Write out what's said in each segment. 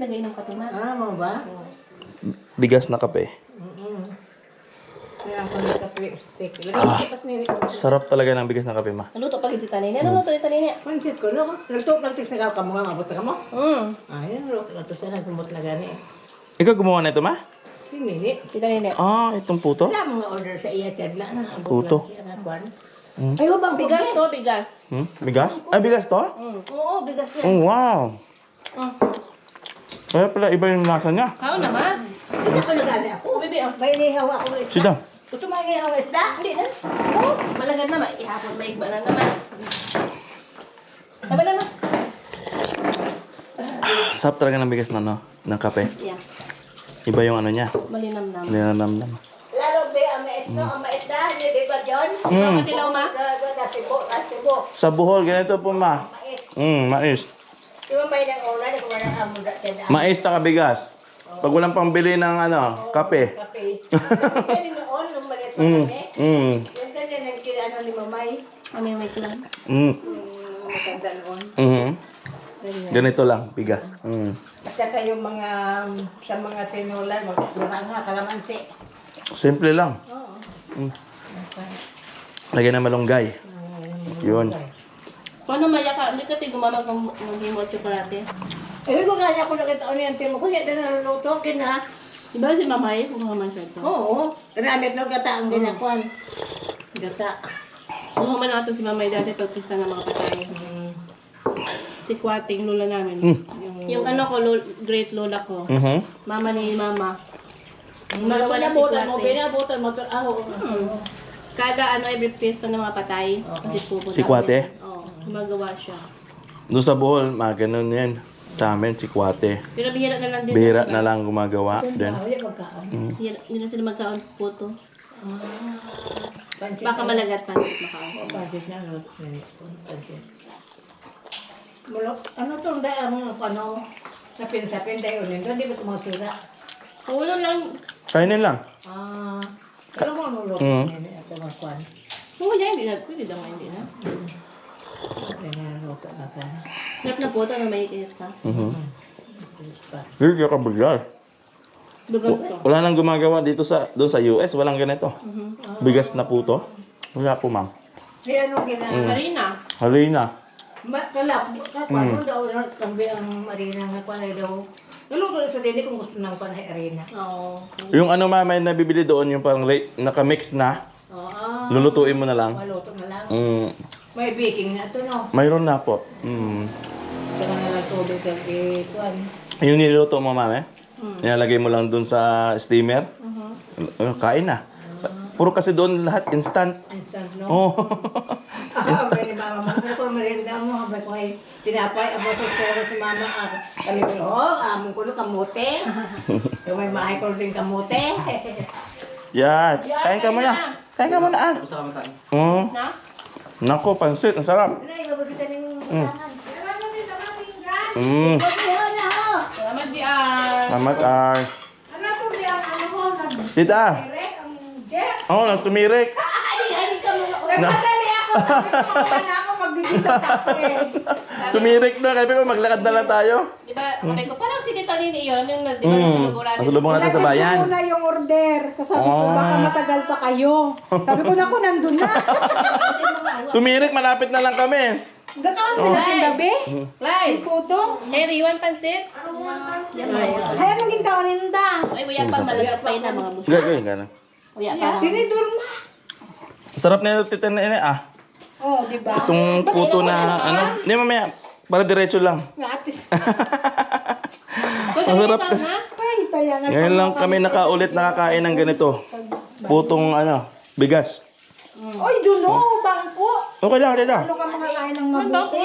nag-inom ka tuma. Mo ba? Bigas na kape. Kaya ako nagkape. Lagi nini. Sarap talaga ng bigas na kape, ma. Naluto pa gid si Tanini. Ano luto ni Tanini? Pansit ko, no? Nagtok lang tigsa ka mo nga, mabot ka mo. Ayun, nato siya nagkumot na gani. Ikaw gumawa na ito, ma? Si Nini. Si Tanini. Ah, itong puto? Wala mga order sa iya, Chadla na. Puto. Ay, bang bigas to, bigas. Bigas? Ay, bigas to? Oo, bigas yan. Oh, wow. Kaya pala iba yung lasa niya. Kao naman. Bigas ko na gani ako. Bibi, oh. May inihawa ako. Sit down. Gusto mo inihawa isda? Hindi na. Oh, malagad na. Ihapon, may igba na naman. Tama na, no? Sarap talaga ng bigas na, no? Ng kape. Yeah. Iba yung ano niya. Malinam-nam. Nilanamnam. Lalo ba ang maisda? Hindi di ba John? Bakit ilaw, ma? Nasibo. Sa Bohol, ganito po, ma. Mais. Di ba may nang una, di ba walang amuda siya na Mais tsaka bigas. Pag walang pambili ng ano, kape. kape. Kaya noon, nung maliit pa kami, yung ganyan ang kinano ni Mamay. Kami may tulang. Maganda noon. Ganito lang, bigas. At saka yung mga, sa mga tinulan, magkuranga, kalamansi. Simple lang. Oo. Lagyan ng malunggay. Yun. Kung ano maya ka, hindi ka tayo gumamag ng himo at tsokolate. Eh, kung nga niya ako nakita ko niyan, Timo, kung yan naluluto, kina. Diba si Mamay, kung naman siya ito? Oo. Kanamit no, gata ang ginakuan. Gata. Kung naman nato si Mamay dati pagpista ng mga patay. Si Kwating lola namin. Yung ano ko, great lola ko. Mama ni Mama. Magawa na si Pinabutan mo, Kwating. pinabutan mo, ako. Kada ano, every fiesta ng mga patay. Kasi pupunta. Si Kwate? Oo, gumagawa siya. Doon sa Bohol, ganun yan. Sa amin, si Kwate. Pero bihira na lang din. Bihira na lang gumagawa. Then, Ay, magkaan. Hindi na sila magkaon puto. Pansit. Baka malagat pansit makaon. Pansit na, no? Pansit. Mulok, ano to, ang ano, sapin-sapin, dahil unin doon, di ba tumasira? Ulo lang. kainin lang. Alam mo, mulok, at tumakuan. Oo, yan, hindi na. Pwede daw nga, hindi na. Ganyan, luto na ka. Sarap na puto na may init ka. Hindi ka kabigal. Dugang to. Wala nang gumagawa dito doon sa US. Walang ganito. Bigas na puto. Wala po, ma'am. Kaya ano ginagawa? Harina. Halina. Paano daw kambi ang marina nga kung ano daw. Naluto sa dili kung gusto ng panay arena. Oo. Yung ano, ma'am, may nabibili doon, yung parang nakamix na. Lulutuin mo na lang. Maluto na lang. Mm, May baking na ito, no? mayroon na po. Saka na lang tubig ang ikuan. Yung niluto mo, ma'am, nilalagay mo lang doon sa steamer. Kain na. Puro kasi doon lahat instant. Instant, no? Oh. Pwede ba mo? Ano ko merinda mo? Habang ko ay tinapay, abo sa pero si mama. Kami ko, amon ko no kamote. Yung may mahay ko rin kamote. Yan. Kain ka muna. Kain ka muna, ah. Na? Nako, pansit. Ang sarap. Ano yung gabagita ng usahan? Pagkuhan na ho! Salamat, Dian. Salamat, ah. Ano to diyan? Ano ho? Tita. Direct ang jet? Oh, nagtumirik. Ay, ka mo. Nagmadali ako. Sabi ko, ako magbibisa tape. Tumirik na. Kaya ko maglakad na lang tayo. Di ba, sabi ko, parang si Tito Nini yun. Yung di ba, nasa Masulubong natin sa bayan. Nandun na yung order. Kasabi ko, baka matagal pa kayo. Sabi ko, naku, nandun na. Tumirik, malapit na lang kami. Gataan sila sa gabi. Lai, Puto. Harry, one pansit. Ay, anong gintaon ninda? Ay, uya pa, malagat pa yun ang mga busa. Gagawin ka na. Uya pa. Tinidurma. Sarap na ito, tita na ini, ah. Oh, di ba? Itong puto na, ano. Hindi, mamaya. Para diretso lang. Ngatis. Ang sarap kasi. Ay, tayangan. Ngayon lang kami nakaulit nakakain ng ganito. Putong, ano, bigas. Oy, Juno, bangko. Okay lang, tita. Ano ka makakain ng mabuti?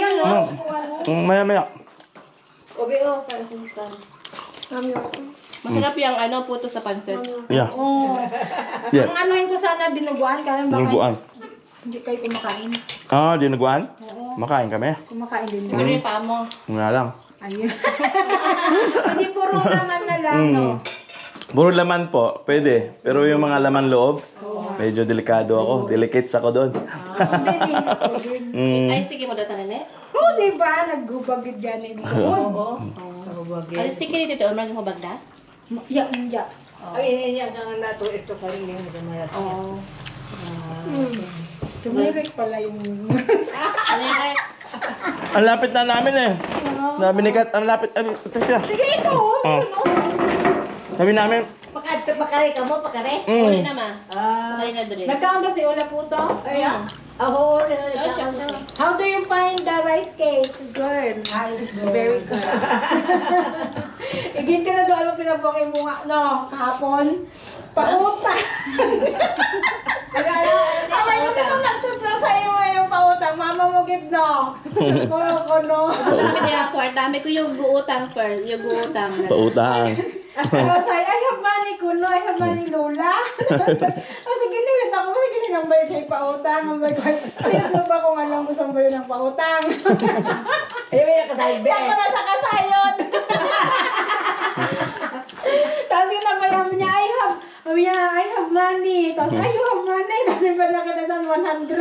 Maya. Obi, para sa usahan. Masarap yung ano, puto sa pansit. Yeah. Oh. Yeah. Ang anuhin ko sana, dinuguan. Kaya baka Dinuguan. hindi kayo kumakain. Ah, dinuguan? Makain kami. Kumakain din ba? Pero yung paa mo. Nga lang. Ayun. Hindi puro naman na lang, no? Puro laman po, pwede. Pero yung mga laman loob, medyo delikado ako. Delicates ako doon. Ay, sige mo datan eh. Oh, di ba? Naggubagid yan. Oo. Mabagay. Ay, sige dito, umrag mo bagda? Ya. Ay, yan ka nga nato. Ito ka rin yung gumayas. Oo. Tumirik pala yung... Ano yung kahit? Ang lapit na namin eh. Sabi ni Kat, ang lapit. Teka. Sige, ito. Oh. Sabi namin, Pakare ka mo, pakare? Uli na ma. Ah. Uli na dali. Nagkaon ba si Ola Puto? Kaya, ako, How do you find the rice cake? Girl. It's very good. Igin ka na doon, ano pinabokay mo nga, no? Kahapon? Pautang. Amay kasi kung nagsutla sa iyo yung pautang, mama mo gid no? Kono. Dami niya ako. Dami ko yung guutang first. Yung guutang. pautang. Pero say, I have money kuno, I have money lola. Kasi giniwis ako, kasi gininang bayad kay pautang. Ang bayad ko, ayun mo ba kung anong gusto bayad ng pautang? Ay, may nakatalbe. Saan ko na sa kasayot? Tapos ginabayaan niya, I have money. Tapos, you have money. Tapos yung pala ka na sa 100.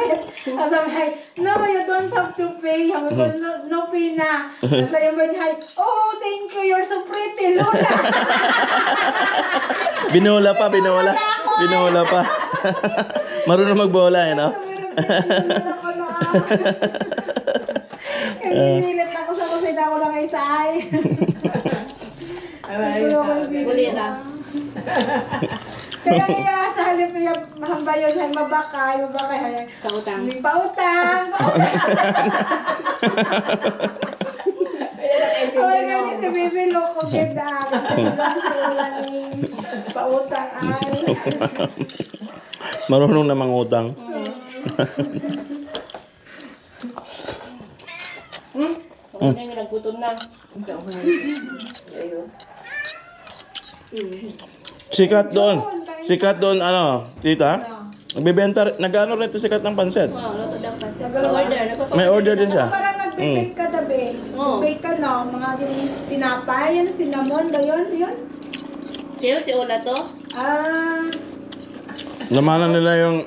Tapos sabi niya, no, you don't have to pay. Sabi ko, no pay na. Tapos yung ba niya, oh, thank you, you're so pretty, Lola. Binuhula pa. Binuhula pa. Marunong magbola eh, no? Nililit ako sa kusina ko lang isa ay. Uli na. Kaya sa halip niya, mahamba yun, hay mabakay. Pautang. May pautang. Ay, nga si Bibi Loko, ganda. Pautang ay. Marunong na mangutang. Ano na yung nagputol na. Sikat doon, ano, tita? Nagbebenta, nag-ano rin ito sikat ng pansit. Oo, luto daw pa. Order. May order din siya. Parang nag-bake ka dabi. Oo. Nag-bake ka na, mga yung sinapay, yan, cinnamon, gayon, yun. Siyo, si Ola to. Ah, Lamanan nila yung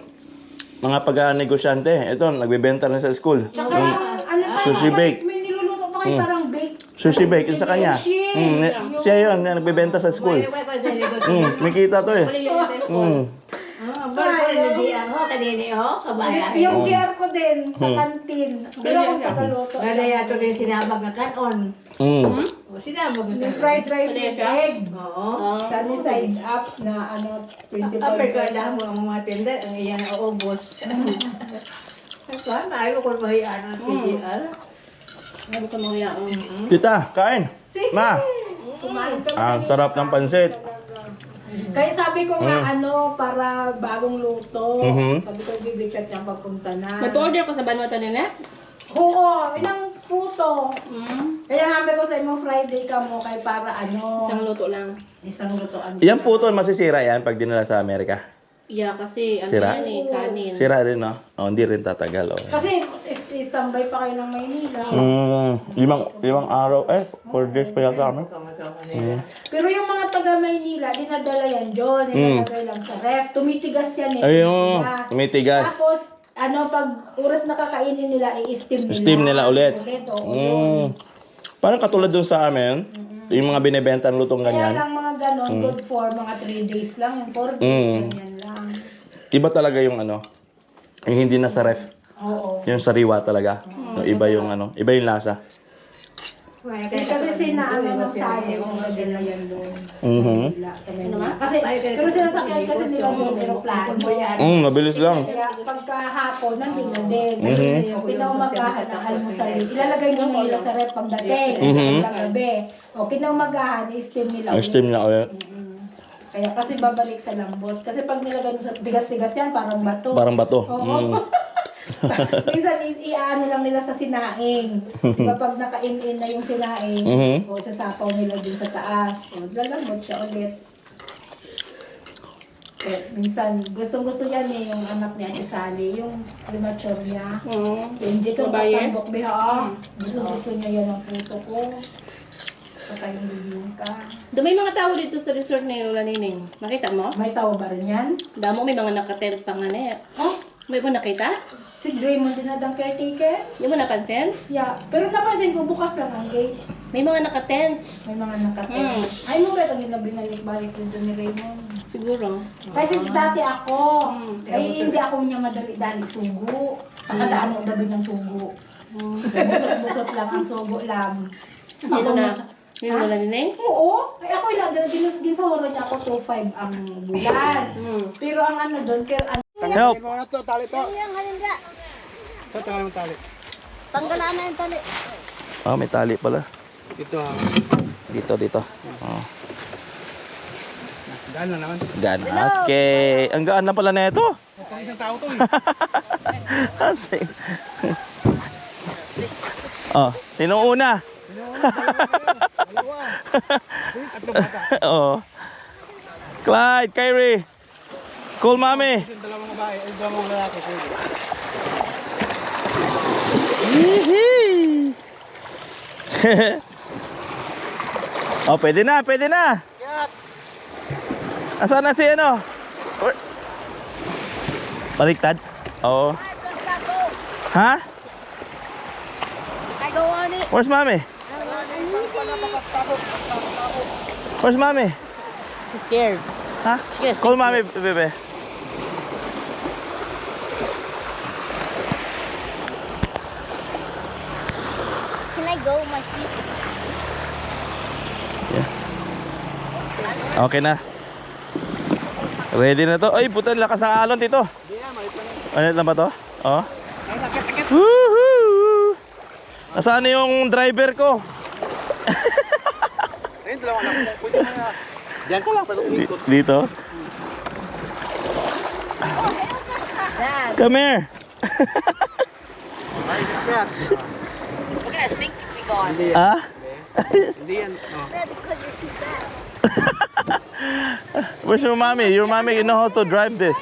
mga pag-negosyante. Ito, nagbebenta rin sa school. tsaka, ano pa, Sushi bake. May niluluto pa kayo parang bake. Sushi bake, yun sa kanya. Siya yun, nagbebenta sa school. May kita to eh. Uli yung ate. Yung GR ko din, sa kantin. Pero akong tagaluto. Gaya to rin sinabag na kanon. O, sinabag na Yung kanon. fried rice with egg. Oo. Sunny side up na ano, 25 Upper ka pesos. lang mo ang mga tinda, ang iyan na ubos. Saan? Ayaw ko mahiyaan ang PGR. Ano ko mo yan? Tita, kain. Ma. Kumain ka. Ah, sarap ng pansit. Kaya sabi ko nga ano, para bagong luto. Mhm. Sabi ko, bibichat niya pagpunta na. May pa-order ko sa Banuata nila? Oo, ilang puto. Mm. Kaya habi ko sa imong Friday ka mo kay para ano, Isang luto lang. isang lutoan. Yan po to, masisira yan pag dinala sa Amerika. Yeah, kasi ano Sira? yan eh, kanin. Sira rin, no? Oh, hindi rin tatagal. Oh. Kasi standby pa kayo ng Maynila. Limang araw, 4 days pa yata kami. Pero yung mga taga Maynila, dinadala yan dyan. Nilalagay lang sa ref. Tumitigas yan eh. Ayun, tumitigas. Tapos, ano, pag oras na kakainin nila, i-steam nila. Steam nila ulit. Oo, yun. Parang katulad dun sa amin, yung mga binibenta ng lutong Kaya ganyan. lang mga ganon, good for mga 3 days lang. Yung 4 days, ganyan lang. Iba talaga yung ano, yung hindi na sa ref. Oo. Yung sariwa talaga. Yung iba yung ano, iba yung lasa. Kasi sinaano ng sali, kung madala yan doon. Wala sa Manila. Kasi, pero sinasakyan kasi nila yung aeroplano. Mabilis lang. Kaya pagkahapon, nandun na din. O kinaumagahan ng almusal. Ilalagay mo nila sa rep pagdating. Paggabi. O kinaumagahan, i-steam nila. Ang steam na ulit. Kaya kasi babalik sa lambot. Kasi pag nilagay mo sa tigas-tigas yan, parang bato. Parang bato. Oo. Minsan, i-ano lang nila sa sinaing. Diba pag naka-in-in na yung sinaing, o sasapaw nila din sa taas. O, lalambot siya ulit. Kaya, minsan, gustong-gusto yan eh, yung anak niya, si Sally, yung premature niya. Si Angie to, Babae? kasambok biha. Gusto niya yan ang puto ko. Saka yung bibingka. Doon may mga tao dito sa resort ni Lola Nining. Nakita mo? May tao ba rin yan? Damo may mga nakatent pa nga na eh. Oh, May mo nakita? Si Draymond dinadang caretaker. Yung mo napansin? Yeah. Pero napansin ko, bukas lang ang gate. May mga nakatent. May mga nakatin. Ay mo ba itong binalik-balik dito ni Raymond? Siguro. Kasi dati ako, Mm. ay hindi ako niya madali-dali sugo. Pakadaan mo dabi ng sugo. Busot-busot lang ang sugo lang. Nilo na. Nilo Ha? na ninay? Oo. Ay ako ilang, ginasawara niya ako 2.5 ang bulan. Pero ang ano doon, ano, Help! Tanggalan na yung tali. Oh, may tali pala. Ito ha. Dito. Oh. Gaan na naman. Gaan. Okay. Ang gaan na pala na ito. Pang isang tao to eh. Kasi. Oh, sino una? Dalawa. Tatlo bata. Oh. Clyde, Kyrie. Call mommy. Yung dalawang babae, ay dalawang lalaki. Pwede. Yee-hee. Oh, pwede na. Asan na si ano? Baliktad? Oo. Ha? I go on it. Where's mommy? Where's mommy? She's scared. Ha? Yes. Call mommy, bebe. Can I go my feet? Okay na. Ready na to. Ay, puta, lakas ng alon dito. Ano na ba to? Oh. Woohoo! Nasaan na yung driver ko? Ayun, dalawang anak mo. Pwede mo na. Diyan ko lang, pero umikot. Dito. Come here. Ay, kaya. We're gonna sink if we go on. Hindi yan. Ah? Hindi yan. Oh. Yeah, because you're too fat. Where's your mommy? Your mommy, you know how to drive this.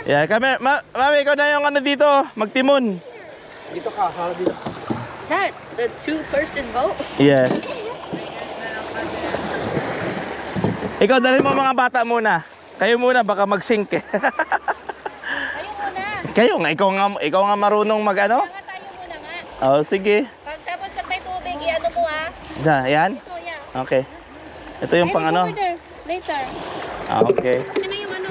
Yeah, come here. Mami, ikaw na yung ano dito. Magtimon. Dito ka, hala dito. Is that the two-person boat? Yeah. Ikaw, dalhin mo mga bata muna. Kayo muna, baka mag-sink eh. Tayo muna. Kayo nga, ikaw nga marunong mag ano? Nga tayo muna nga. Oh, sige. Tapos pag may tubig, i-ano mo ha. Diyan, yan? Ito, yeah. Okay. Ito yung pang ano? Order. Later. Ah, okay. Ano yung ano?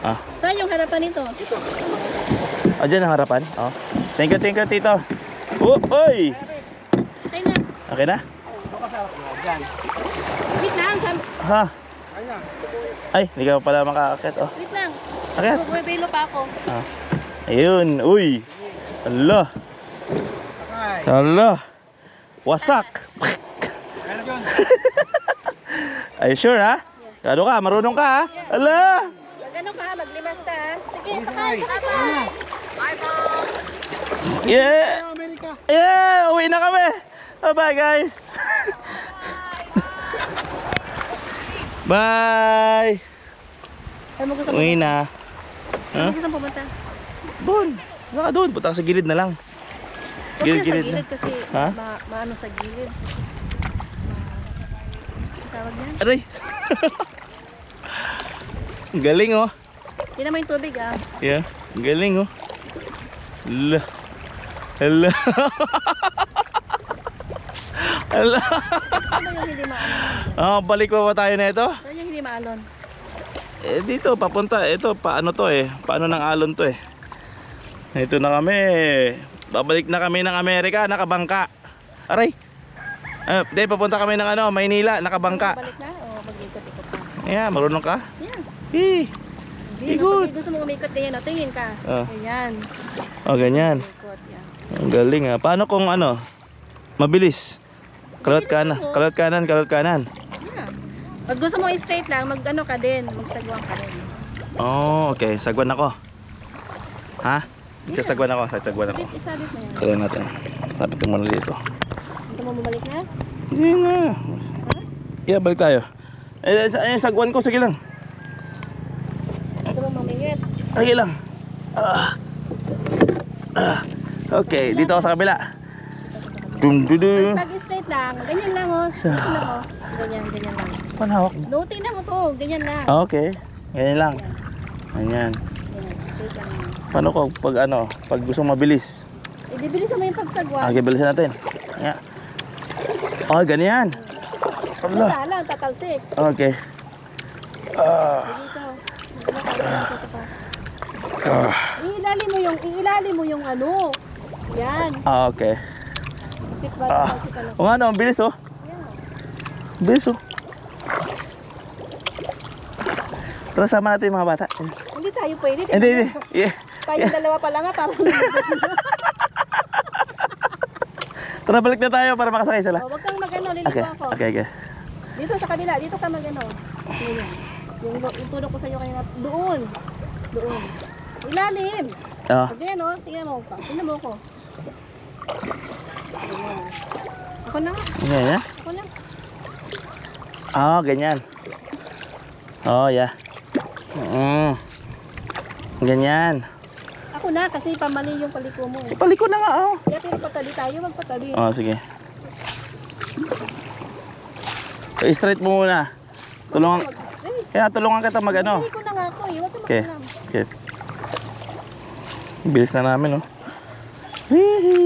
Ah. Saan yung harapan nito? Oh, dyan ang harapan. Oh. Thank you, Tito. Oh, oy! Ay na. Okay na? Ito ka sa dyan. Wait lang. Ha? Ayun. Ay, hindi ka pala makakakit. Oh. Wait lang. Akit. Bumibilo pa ako. Ah. Ayun. Uy. Allah. Sakay. Allah. Wasak. Kaya na yun. Are you sure, ha? Ano ka? Marunong ka, ha? Allah. Mag-ano ka? Maglimas ka ha? Sige, Sakay. sakay. Bye-bye. Yeah. Amerika. Yeah. Uwi na kami. Bye-bye, guys. Bye. Saan mo gusto mo? Uwi na. Saan mo gusto pumunta? Doon. Baka doon. Punta ka sa gilid na lang. Huwag yan sa Gilid-gilid gilid na. kasi Ha? maano sa gilid. Ang tawag niya? Aray. Ang galing, oh. Yan naman yung tubig ah. Yeah. Ang galing, oh. Hala. Hala. Hala. Ano yung hindi maalon? Balik pa ba tayo na ito? Saan yung hindi maalon? Eh, dito, papunta. Ito, paano to eh. Paano ng alon to eh. Ito na kami. Babalik na kami ng Amerika, nakabangka. Aray. Di, papunta kami ng ano, Maynila, nakabangka. Balik na o mag-ikot-ikot pa? Yeah, marunong ka? Yan. Eh. Hindi, Ikot. gusto mo umikot ganyan o, tingin ka. Ah. Ganyan. Oh, ganyan. Ikot, yan. Ang galing ah. Paano kung ano, mabilis? Kalot kanan, kalot kanan, kalot kanan. Yeah. Pag gusto mo straight lang, mag-ano ka din, magsagwang ka din. Oh, okay. Sagwan ako. Ha? Sasagwan ako, sasagwan ako. Isabit mo yan. Try natin. Lapit ko muna dito. Gusto mo bumalik na? Hindi na. Yeah, balik tayo. Sagwan ko, sige lang. Gusto mo mamingit? Sige lang. Okay, dito ako sa kabila. Dum-dum-dum. Pag straight lang, ganyan lang o. Ganyan lang o. Ganyan, ganyan lang. Paano hawak mo? No, tingnan mo to, ganyan lang. Okay. Ganyan lang. Ganyan. Ganyan, straight Paano ko pag ano, pag gusto mabilis? Eh, di bilisan mo yung pagsagwan. Okay, bilisan natin. Yeah. Oh, ganyan. Allah. Wala, tatalsik. Okay. Dito. Iilali mo yung ano. Yan. Okay. Sit ba? Tatalsik ka lang. O ano, ang bilis oh. Bilis oh. Pero sama natin yung mga bata. Hindi tayo pwede. Hindi. Yeah. Tayo dalawa pa lang nga parang Tara, balik na tayo para makasakay sila. Huwag kang mag-ano, liligo Okay, ako. okay. Dito sa kabila, dito ka mag-ano. Ganyan. Yung tulog ko sa iyo kanina. Doon. Ilalim. Oh. Pag ganyan, oh. Tingnan mo. Tingnan mo ako. Ganyan. Ako na nga. Ganyan. Ako na. Oh, ganyan. Oh, yeah. Ganyan. Ako na kasi pamali yung paliko mo. Paliko na nga oh. Kaya pero patabi tayo, magpatabi. Oh, sige. I-straight mo muna. Tulungan. Kaya tulungan kita mag-ano. Paliko na nga ako eh. Huwag ka Okay. makalam. Okay. Bilis na namin, oh. Hihi.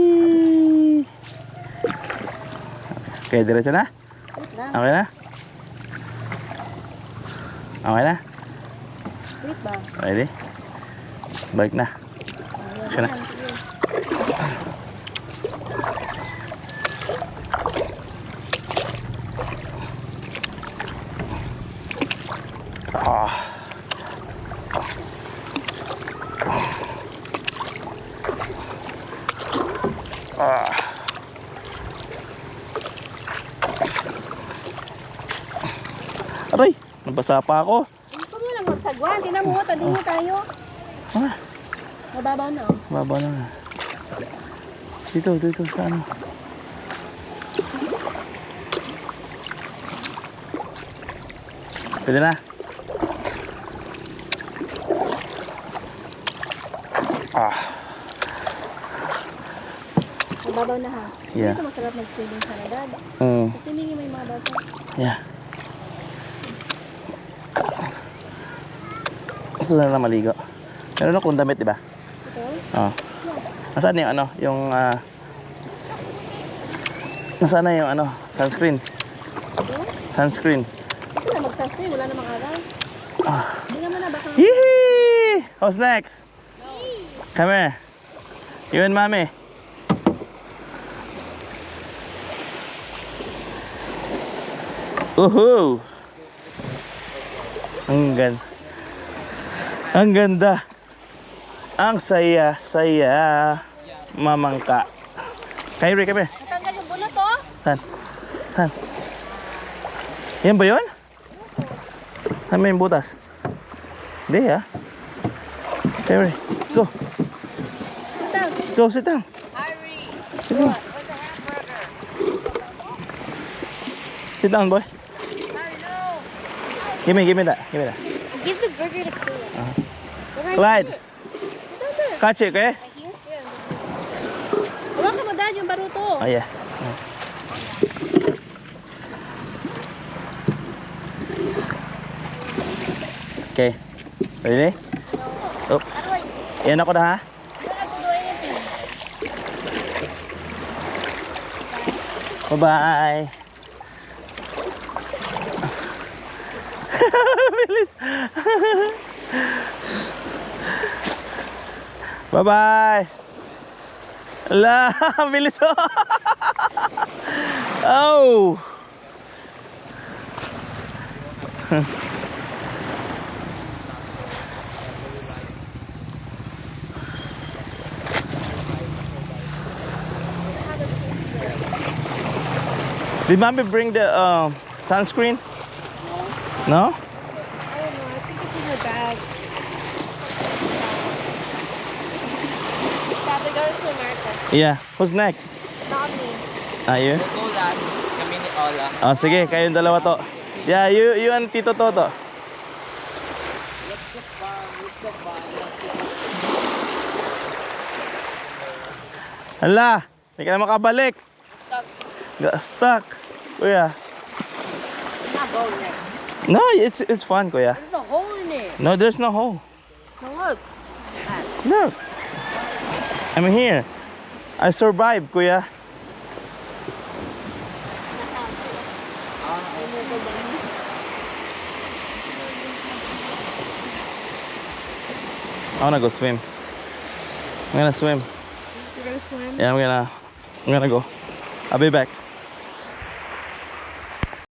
Okay, diretso na? Wait lang. Okay na? Okay na? Wait ba? Ready? Balik na. Ayan, Siya na. ayan, sige. Ah. Ah. Aray, nabasa pa ako. Gusto mo lang magsagwan. Tingnan mo, tadingi tayo. Ah, Mababaw na oh. baba na nga. Dito sa ano. Pwede na. Ah, Mababaw na ha. Yeah. Dito masarap mag-swimming sa radad. mm, Kasi mingi may mga bata. yeah. Gusto na lang maligo. Meron akong damit, di ba? Ito? Oo. Nasaan yung ano, yung nasaan na yung ano, sunscreen? Ito? Sunscreen. Ito na mag-saswim. Wala namang araw. Ah. Hindi naman na baka. Yee! Who's next? Come here. You and mommy. Uhu! Ang ganda. Ang saya. Mamangka. Kyrie, come here. Natanggal yung bunot oh. Saan? Yan ba yun? Saan may butas? Hindi ah. Kyrie, go. Sit down. Go, sit down. Sit down. Sit down, boy. Give me that. Give the burger to Kuya. Clyde, catch it, okay? Huwag ka mo dad yung baruto. Oh, yeah. Okay. Ready? Oh. Aroy, Yan ako na ha. you have to do anything. Bye-bye. Bilis. Bye-bye. Ala, bilis oh. Oh. Did mommy bring the sunscreen? No? I don't know. I think it's in her bag. Sabi go to America. Yeah. Who's next? Not me. You? Go last. Kami ni Ola. Oh, sige, kayong dalawa to. Yeah, you and Tito Toto. Hala, hindi ka na makabalik. Stuck. Kuya. Not going there. No, it's fun, kuya. There's a hole in it. No, there's no hole. Now look. Look. I'm here. I survived, kuya. I wanna go swim. I'm gonna swim. You're gonna swim? Yeah, I'm gonna go. I'll be back.